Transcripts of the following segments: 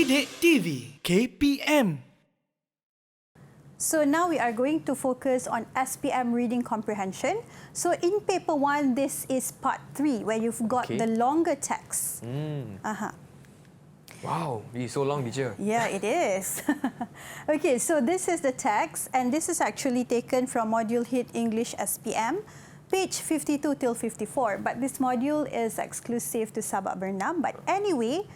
Didik TV KPM. So now we are going to focus on SPM reading comprehension. So in paper 1, this is part 3 where you've got the longer text. Wow, it's so long, teacher. Yeah, it is. Okay, so this is the text, and this is actually taken from module Hit English SPM, page 52 till 54. But this module is exclusive to Sabak Bernam. But anyway,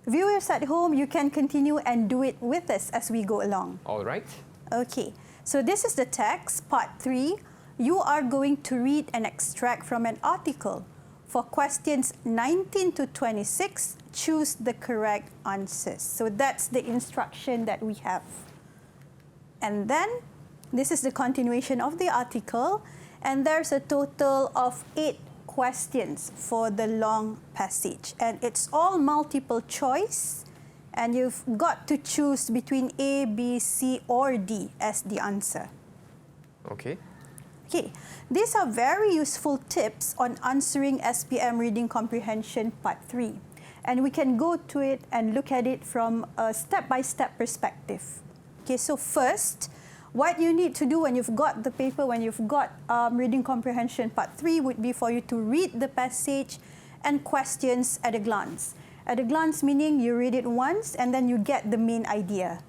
viewers at home, you can continue and do it with us as we go along. All right. Okay, so this is the text, part 3. You are going to read an extract from an article. For questions 19 to 26, choose the correct answers. So that's the instruction that we have. And then, this is the continuation of the article, and there's a total of 8 questions for the long passage. And it's all multiple choice, and you've got to choose between A, B, C, or D as the answer. Okay. Okay, these are very useful tips on answering SPM reading comprehension part 3. And we can go to it and look at it from a step-by-step perspective. Okay, so first, what you need to do when you've got the paper, when you've got reading comprehension part 3 would be for you to read the passage and questions at a glance. At a glance meaning you read it once and then you get the main idea.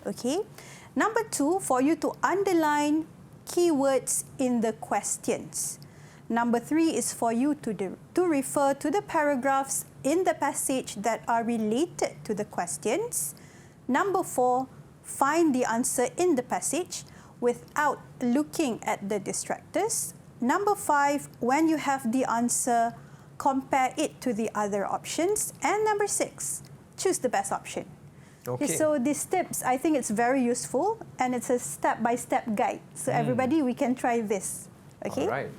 Okay. Number 2, for you to underline keywords in the questions. Number 3 is for you to refer to the paragraphs in the passage that are related to the questions. Number 4, find the answer in the passage without looking at the distractors. Number 5, when you have the answer, compare it to the other options. And number 6, choose the best option. Okay. So these tips, I think it's very useful, and it's a step-by-step guide. So everybody, we can try this. Okay? All right.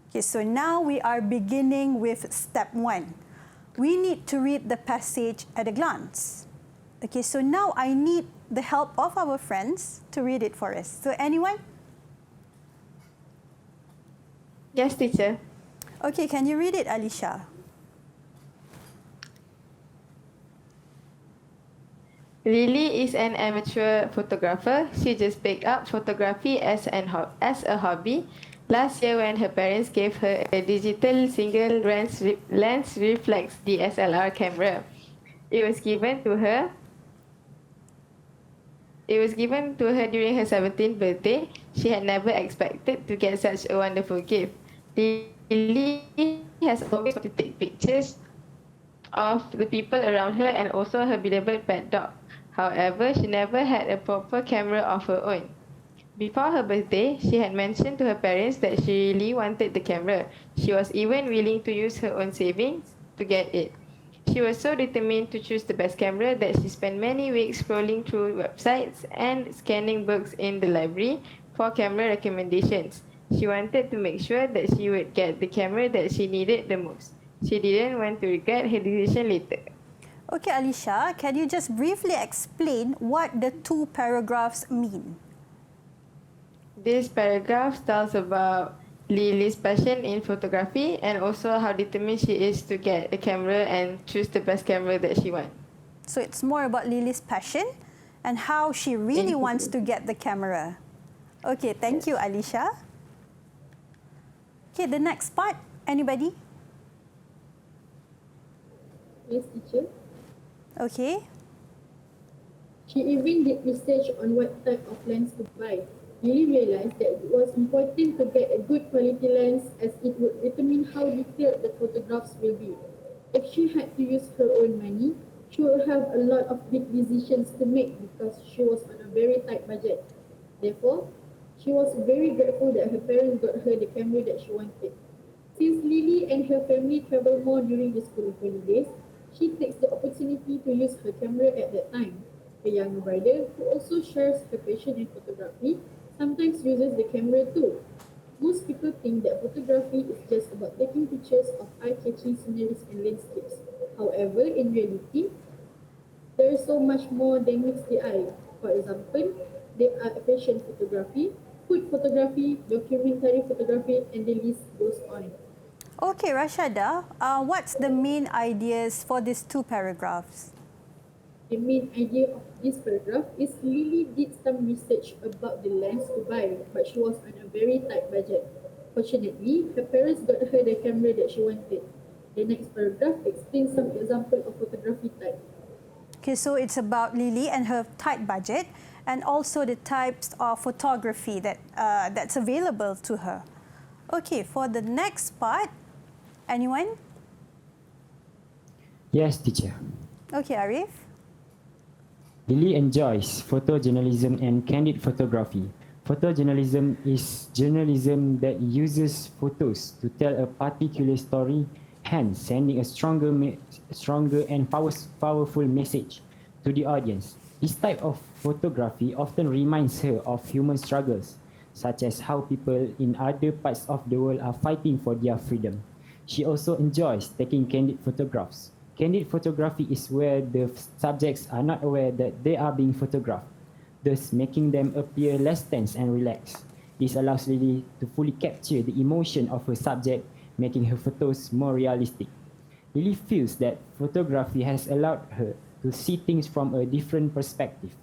Okay, so now we are beginning with step 1. We need to read the passage at a glance. Okay, so now I need the help of our friends to read it for us. So anyone? Yes, teacher. Okay, can you read it, Alicia? Lily is an amateur photographer. She just picked up photography as a hobby. Last year, when her parents gave her a digital single lens reflex DSLR camera, it was given to her during her 17th birthday. She had never expected to get such a wonderful gift. Lily has always wanted to take pictures of the people around her and also her beloved pet dog. However, she never had a proper camera of her own. Before her birthday, she had mentioned to her parents that she really wanted the camera. She was even willing to use her own savings to get it. She was so determined to choose the best camera that she spent many weeks scrolling through websites and scanning books in the library for camera recommendations. She wanted to make sure that she would get the camera that she needed the most. She didn't want to regret her decision later. Okay, Alicia, can you just briefly explain what the 2 paragraphs mean? This paragraph tells about Lily's passion in photography and also how determined she is to get a camera and choose the best camera that she wants. So it's more about Lily's passion and how she really wants to get the camera. Okay, thank you, Alicia. Okay, the next part, anybody? Yes, teacher. Okay. She even did research on what type of lens to buy. Lily realized that it was important to get a good quality lens as it would determine how detailed the photographs will be. If she had to use her own money, she would have a lot of big decisions to make because she was on a very tight budget. Therefore, she was very grateful that her parents got her the camera that she wanted. Since Lily and her family travel more during the school holidays, she takes the opportunity to use her camera at that time. Her younger brother, who also shares her passion in photography, sometimes uses the camera too. Most people think that photography is just about taking pictures of eye-catching sceneries and landscapes. However, in reality, there is so much more than meets the eye. For example, there are fashion photography, food photography, documentary photography, and the list goes on. Okay, Rashada, what's the main ideas for these two paragraphs? The main idea of this paragraph is Lily did some research about the lens to buy, but she was on a very tight budget. Fortunately, her parents got her the camera that she wanted. The next paragraph explains some example of photography type. Okay, so it's about Lily and her tight budget, and also the types of photography that's available to her. Okay, for the next part, anyone? Yes, teacher. Okay, Arif. Lily enjoys photojournalism and candid photography. Photojournalism is journalism that uses photos to tell a particular story, hence sending a stronger and powerful message to the audience. This type of photography often reminds her of human struggles, such as how people in other parts of the world are fighting for their freedom. She also enjoys taking candid photographs. Candid photography is where the subjects are not aware that they are being photographed, thus making them appear less tense and relaxed. This allows Lily to fully capture the emotion of her subject, making her photos more realistic. Lily feels that photography has allowed her to see things from a different perspective.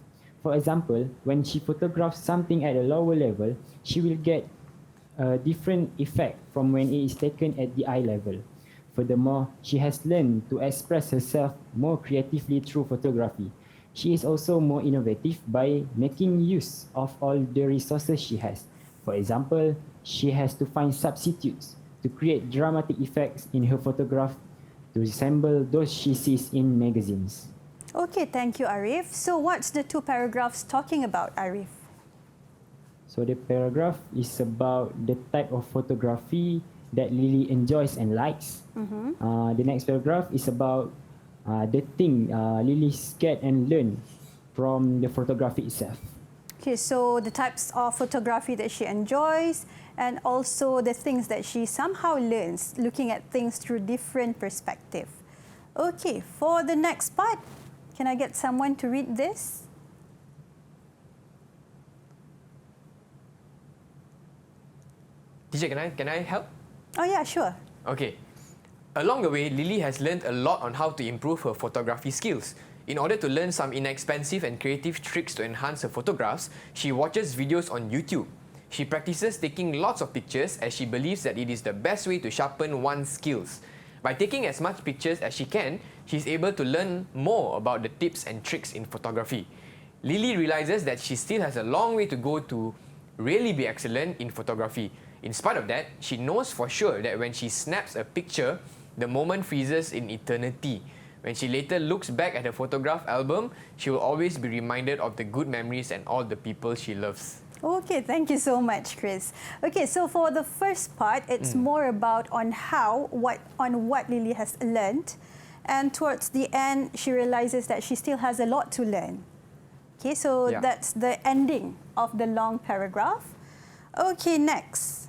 For example, when she photographs something at a lower level, she will get a different effect from when it is taken at the eye level. Furthermore, she has learned to express herself more creatively through photography. She is also more innovative by making use of all the resources she has. For example, she has to find substitutes to create dramatic effects in her photograph to resemble those she sees in magazines. Okay, thank you, Arif. So what's the two paragraphs talking about, Arif? So the paragraph is about the type of photography that Lily enjoys and likes. The next paragraph is about the thing Lily get and learn from the photography itself. Okay, so the types of photography that she enjoys, and also the things that she somehow learns, looking at things through different perspective. Okay, for the next part, can I get someone to read this? Teacher, can I help? Oh yeah, sure. Okay. Along the way, Lily has learned a lot on how to improve her photography skills. In order to learn some inexpensive and creative tricks to enhance her photographs, she watches videos on YouTube. She practices taking lots of pictures as she believes that it is the best way to sharpen one's skills. By taking as much pictures as she can, she's able to learn more about the tips and tricks in photography. Lily realizes that she still has a long way to go to really be excellent in photography. In spite of that, she knows for sure that when she snaps a picture, the moment freezes in eternity. When she later looks back at her photograph album, she will always be reminded of the good memories and all the people she loves. Okay, thank you so much, Chris. Okay, so for the first part, it's more about on what Lily has learned, and towards the end, she realizes that she still has a lot to learn. Okay, so Yeah. that's the ending of the long paragraph. Okay, next.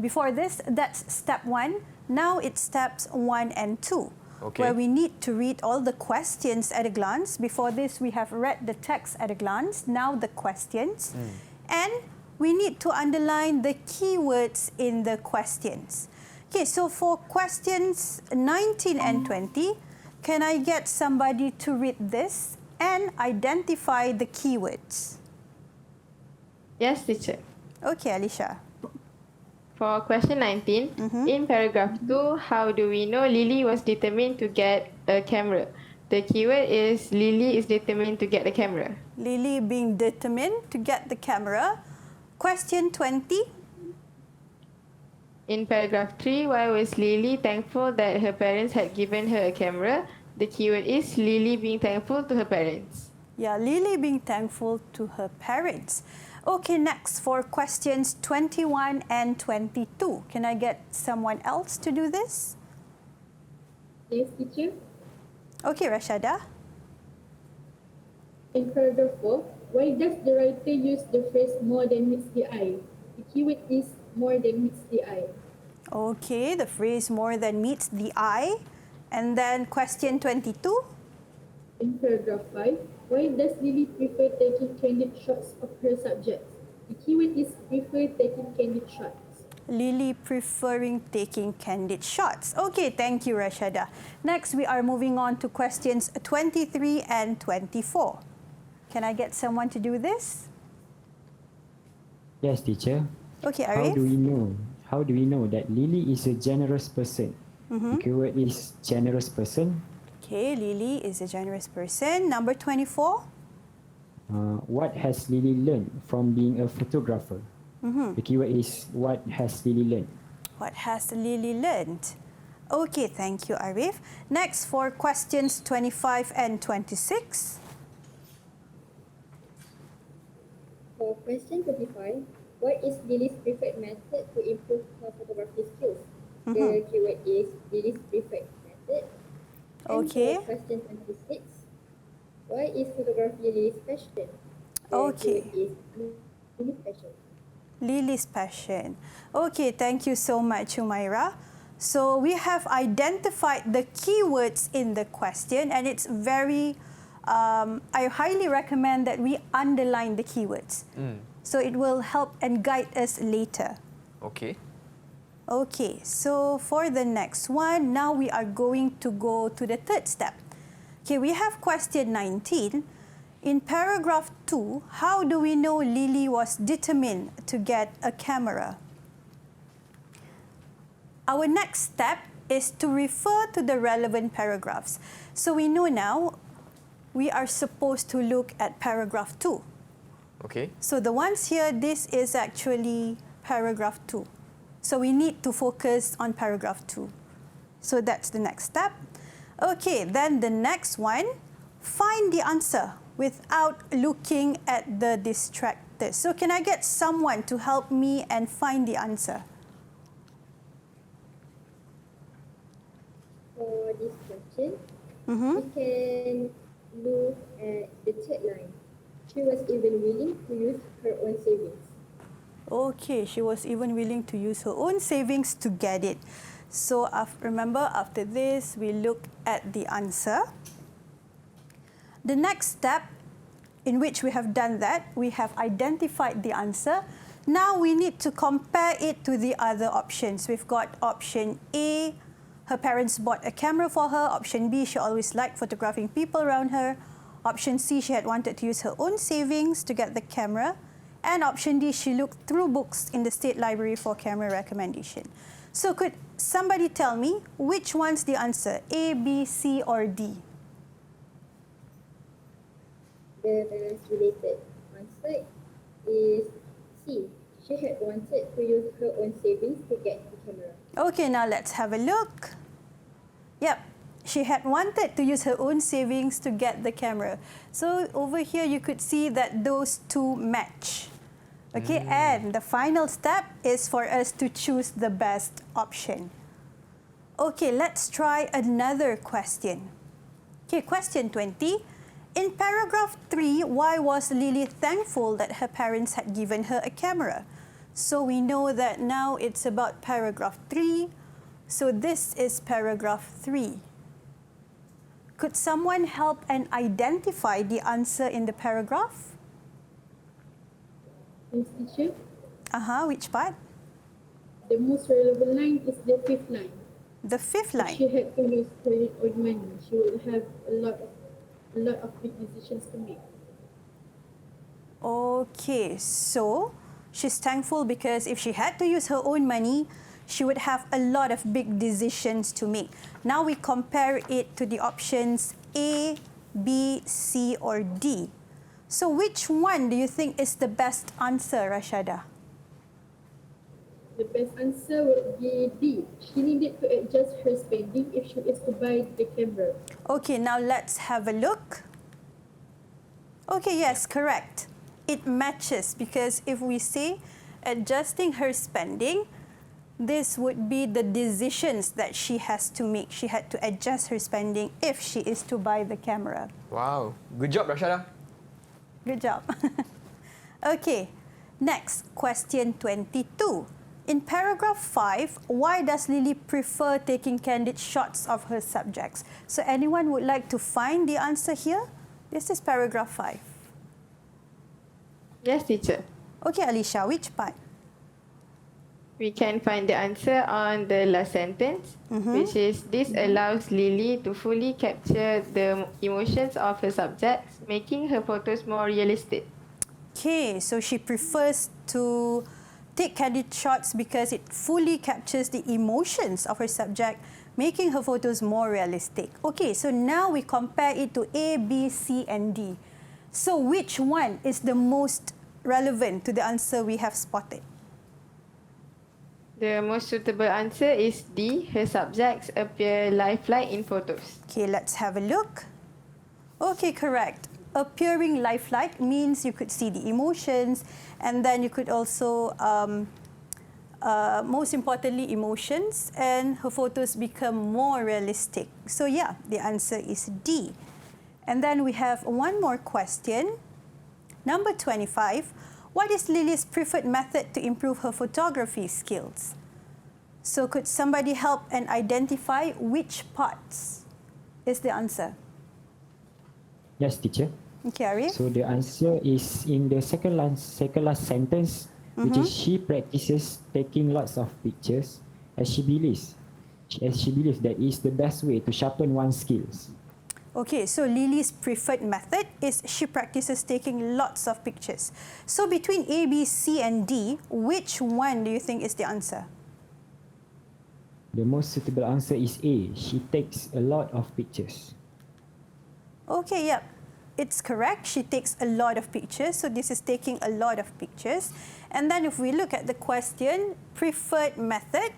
Before this, that's step 1. Now it's steps 1 and 2, Okay. where we need to read all the questions at a glance. Before this, we have read the text at a glance. Now the questions. And we need to underline the keywords in the questions. Okay, so for questions 19 and 20, can I get somebody to read this and identify the keywords? Yes, teacher. Okay, Alicia. For question 19, in paragraph 2, how do we know Lily was determined to get a camera? The keyword is Lily is determined to get a camera. Lily being determined to get the camera. Question 20. In paragraph 3, why was Lily thankful that her parents had given her a camera? The keyword is Lily being thankful to her parents. Yeah, Lily being thankful to her parents. Okay, next for questions 21 and 22. Can I get someone else to do this? Yes, teacher. Okay, Rashada. In paragraph 4, why does the writer use the phrase more than meets the eye? The keyword is more than meets the eye. Okay, the phrase more than meets the eye. And then question 22. In paragraph 5, why does Lily prefer taking candid shots of her subjects? The keyword is prefer taking candid shots. Lily preferring taking candid shots. Okay, thank you, Rashada. Next, we are moving on to questions 23 and 24. Can I get someone to do this? Yes, teacher. Okay, How Arif. do we know? How do we know that Lily is a generous person? The keyword is generous person. Okay, Lily is a generous person. Number 24. What has Lily learned from being a photographer? The keyword is what has Lily learned? What has Lily learned? Okay, thank you, Arif. Next, for questions 25 and 26. For question 25, what is Lily's preferred method to improve her photography skills? The keyword is Lily's preferred method. And Okay. for question 26, why is photography Lily's passion? The Okay. keyword is Lily's passion. Lily's passion. Okay, thank you so much, Humaira. So we have identified the keywords in the question, and it's very, I highly recommend that we underline the keywords. So it will help and guide us later. Okay. Okay, so for the next one, now we are going to go to the third step. Okay, we have question 19. In paragraph 2, how do we know Lily was determined to get a camera? Our next step is to refer to the relevant paragraphs. So we know now we are supposed to look at paragraph 2. Okay. So the ones here, this is actually paragraph 2. So we need to focus on paragraph 2. So that's the next step. Okay, then the next one, find the answer without looking at the distractors. So can I get someone to help me and find the answer? For this question, we can look at the third line. She was even willing to use her own savings. Okay, she was even willing to use her own savings to get it. So remember, after this, we look at the answer. The next step in which we have done that, we have identified the answer. Now we need to compare it to the other options. We've got option A, her parents bought a camera for her. Option B, she always liked photographing people around her. Option C, she had wanted to use her own savings to get the camera. And option D, she looked through books in the State Library for camera recommendation. So could somebody tell me which one's the answer, A, B, C, or D? The best related answer is C. She had wanted to use her own savings to get the camera. Okay, now let's have a look. Yep, she had wanted to use her own savings to get the camera. So over here, you could see that those two match. Okay, and the final step is for us to choose the best option. Okay, let's try another question. Okay, question 20. In paragraph 3, why was Lily thankful that her parents had given her a camera? So we know that now it's about paragraph 3. So this is paragraph 3. Could someone help and identify the answer in the paragraph? Yes, teacher. Which part? The most relevant line is the fifth line. The fifth If line. she had to use her own money, she would have a lot of big decisions to make. Okay, so she's thankful because if she had to use her own money, she would have a lot of big decisions to make. Now we compare it to the options A, B, C, or D. So which one do you think is the best answer, Rashada? The best answer would be D. She needed to adjust her spending if she is to buy the camera. Okay, now let's have a look. Okay, yes, correct. It matches because if we say adjusting her spending, this would be the decisions that she has to make. She had to adjust her spending if she is to buy the camera. Wow. Good job, Rashada. Good job. Okay, next, question 22. In paragraph 5, why does Lily prefer taking candid shots of her subjects? So anyone would like to find the answer here? This is paragraph 5. Yes, teacher. Okay, Alicia, which part? We can find the answer on the last sentence, which is this allows Lilly to fully capture the emotions of her subjects, making her photos more realistic. Okay, so she prefers to take candid shots because it fully captures the emotions of her subject, making her photos more realistic. Okay, so now we compare it to A, B, C, and D. So which one is the most relevant to the answer we have spotted? The most suitable answer is D. Her subjects appear lifelike in photos. Okay, let's have a look. Okay, correct. Appearing lifelike means you could see the emotions, and then you could also, most importantly, emotions, and her photos become more realistic. So yeah, the answer is D. And then we have one more question. Number 25. What is Lily's preferred method to improve her photography skills? So could somebody help and identify which parts is the answer? Yes, teacher. Okay, Arif. So the answer is in the second last sentence, which is she practices taking lots of pictures as she believes that is the best way to sharpen one's skills. Okay, so Lily's preferred method is she practices taking lots of pictures. So between A, B, C, and D, which one do you think is the answer? The most suitable answer is A. She takes a lot of pictures. Okay, yep. It's correct. She takes a lot of pictures. So this is taking a lot of pictures. And then if we look at the question, preferred method,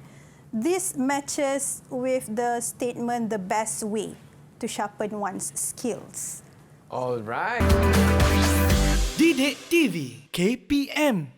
this matches with the statement the best way to sharpen one's skills. All right. Didik TV KPM